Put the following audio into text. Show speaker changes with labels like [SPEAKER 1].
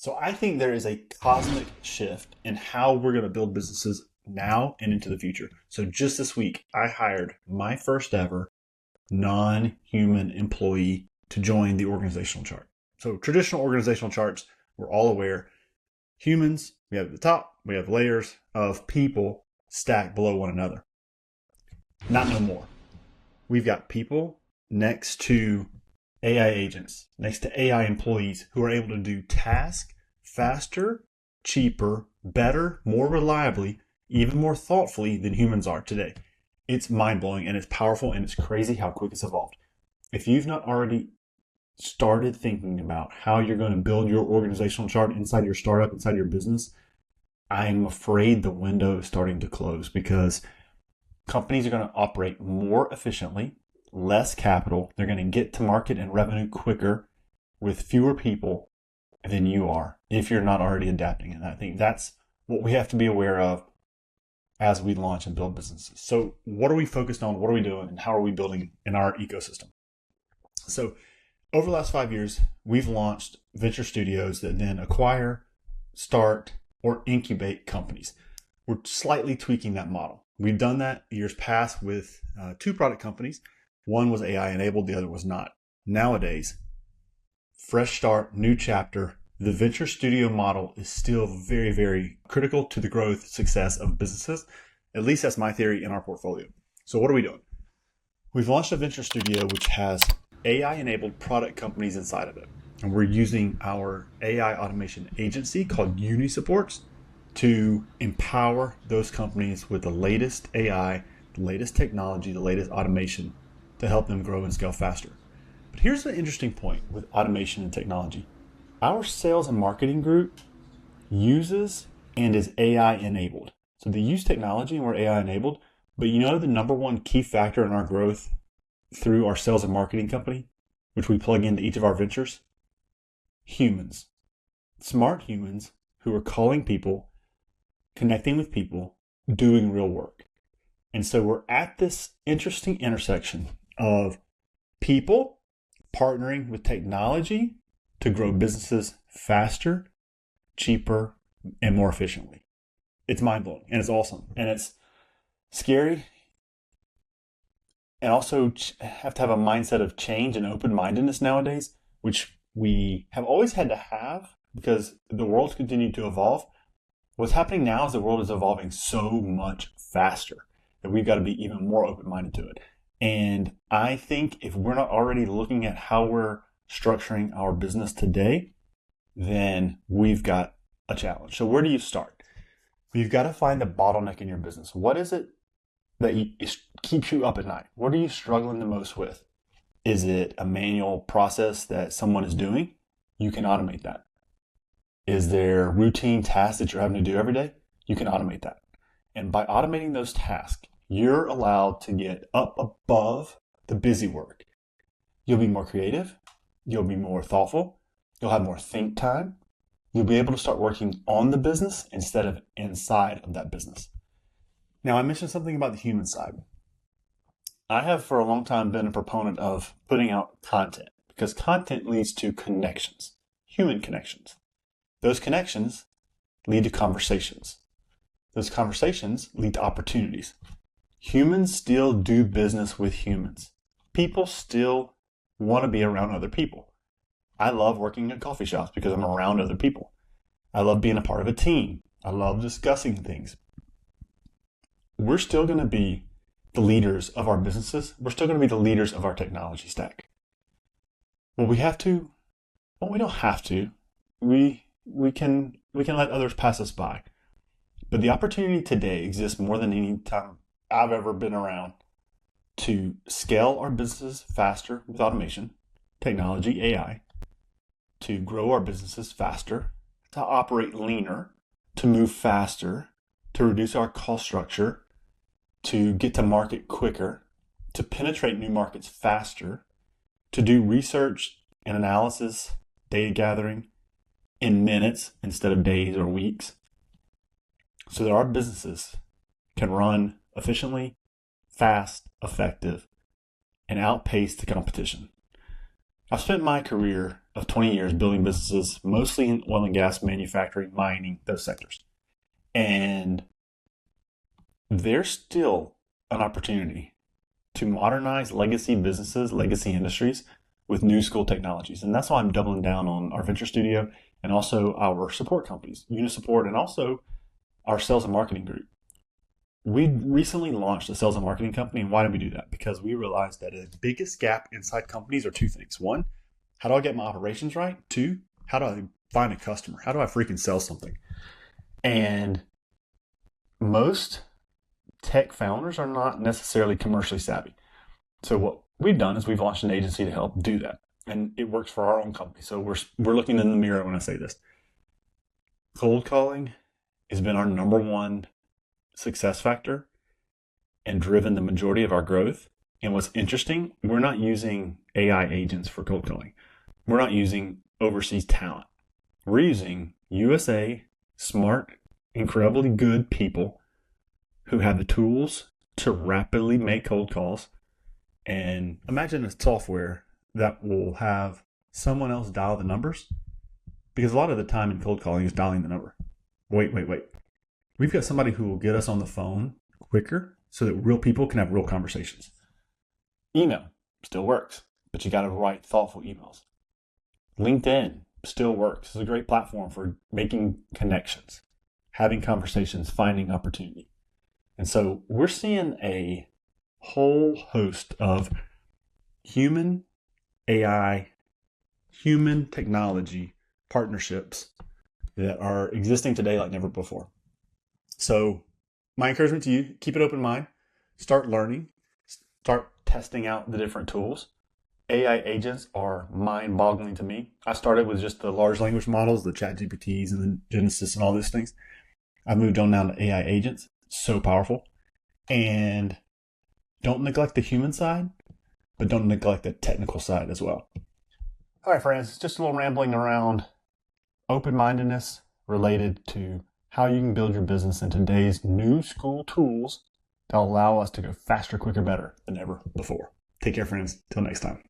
[SPEAKER 1] So I think there is a cosmic shift in how we're going to build businesses now and into the future. So just this week, I hired my first ever non-human employee to join the organizational chart. So traditional organizational charts, we're all aware, humans, we have at the top, we have layers of people stacked below one another. Not no more. We've got people next to AI agents, next to AI employees who are able to do tasks faster, cheaper, better, more reliably, even more thoughtfully than humans are today. It's mind-blowing and it's powerful and it's crazy how quick it's evolved. If you've not already started thinking about how you're going to build your organizational chart inside your startup, inside your business, I'm afraid the window is starting to close because companies are going to operate more efficiently, less capital. They're going to get to market and revenue quicker with fewer people than you are if you're not already adapting. And I think that's what we have to be aware of as we launch and build businesses. So what are we focused on? What are we doing? And how are we building in our ecosystem? So over the last 5 years, we've launched venture studios that then acquire, start, or incubate companies. We're slightly tweaking that model. We've done that years past with two product companies. One was AI enabled, the other was not. Nowadays, fresh start, new chapter. The venture studio model is still very, very critical to the growth, success of businesses. At least that's my theory in our portfolio. So what are we doing? We've launched a venture studio which has AI-enabled product companies inside of it. And we're using our AI automation agency called Unisupports to empower those companies with the latest AI, the latest technology, the latest automation to help them grow and scale faster. But here's the interesting point with automation and technology. Our sales and marketing group uses and is AI enabled. So they use technology and we're AI enabled, but you know the number one key factor in our growth through our sales and marketing company, which we plug into each of our ventures? Humans. Smart humans who are calling people, connecting with people, doing real work. And so we're at this interesting intersection of people partnering with technology to grow businesses faster, cheaper, and more efficiently. It's mind-blowing and it's awesome and it's scary. And also have to have a mindset of change and open-mindedness nowadays, which we have always had to have because the world's continued to evolve. What's happening now is the world is evolving so much faster that we've got to be even more open-minded to it. And I think if we're not already looking at how we're structuring our business today, then we've got a challenge. So where do you start? You've got to find the bottleneck in your business. What is it that keeps you up at night? What are you struggling the most with? Is it a manual process that someone is doing? You can automate that. Is there routine tasks that you're having to do every day? You can automate that. And by automating those tasks, you're allowed to get up above the busy work. You'll be more creative. You'll be more thoughtful. You'll have more think time. You'll be able to start working on the business instead of inside of that business. Now, I mentioned something about the human side. I have for a long time been a proponent of putting out content because content leads to connections, human connections. Those connections lead to conversations. Those conversations lead to opportunities. Humans still do business with humans. People still want to be around other people. I love working in coffee shops because I'm around other people. I love being a part of a team. I love discussing things. We're still going to be the leaders of our businesses. We're still going to be the leaders of our technology stack. Well, we don't have to. We can let others pass us by. But the opportunity today exists more than any time I've ever been around to scale our businesses faster with automation, technology, AI, to grow our businesses faster, to operate leaner, to move faster, to reduce our cost structure, to get to market quicker, to penetrate new markets faster, to do research and analysis, data gathering in minutes instead of days or weeks, so that our businesses can run efficiently, fast, effective, and outpace the competition. I've spent my career of 20 years building businesses, mostly in oil and gas, manufacturing, mining, those sectors. And there's still an opportunity to modernize legacy businesses, legacy industries with new school technologies. And that's why I'm doubling down on our venture studio and also our support companies, Unisupport, and also our sales and marketing group. We recently launched a sales and marketing company. And why did we do that? Because we realized that the biggest gap inside companies are two things. One, how do I get my operations right? Two, how do I find a customer? How do I freaking sell something? And most tech founders are not necessarily commercially savvy. So what we've done is we've launched an agency to help do that. And it works for our own company. So we're looking in the mirror when I say this. Cold calling has been our number one success factor and driven the majority of our growth. And what's interesting, we're not using AI agents for cold calling. We're not using overseas talent. We're using USA smart, incredibly good people who have the tools to rapidly make cold calls. And imagine a software that will have someone else dial the numbers, because a lot of the time in cold calling is dialing the number. Wait. We've got somebody who will get us on the phone quicker so that real people can have real conversations. Email still works, but you got to write thoughtful emails. LinkedIn still works. It's a great platform for making connections, having conversations, finding opportunity. And so we're seeing a whole host of human AI, human technology partnerships that are existing today like never before. So my encouragement to you, keep an open mind, start learning, start testing out the different tools. AI agents are mind-boggling to me. I started with just the large language models, the ChatGPTs and the Genesis and all these things. I've moved on now to AI agents. So powerful. And don't neglect the human side, but don't neglect the technical side as well. All right, friends, just a little rambling around open-mindedness related to how you can build your business in today's new school tools that allow us to go faster, quicker, better than ever before. Take care, friends. Till next time.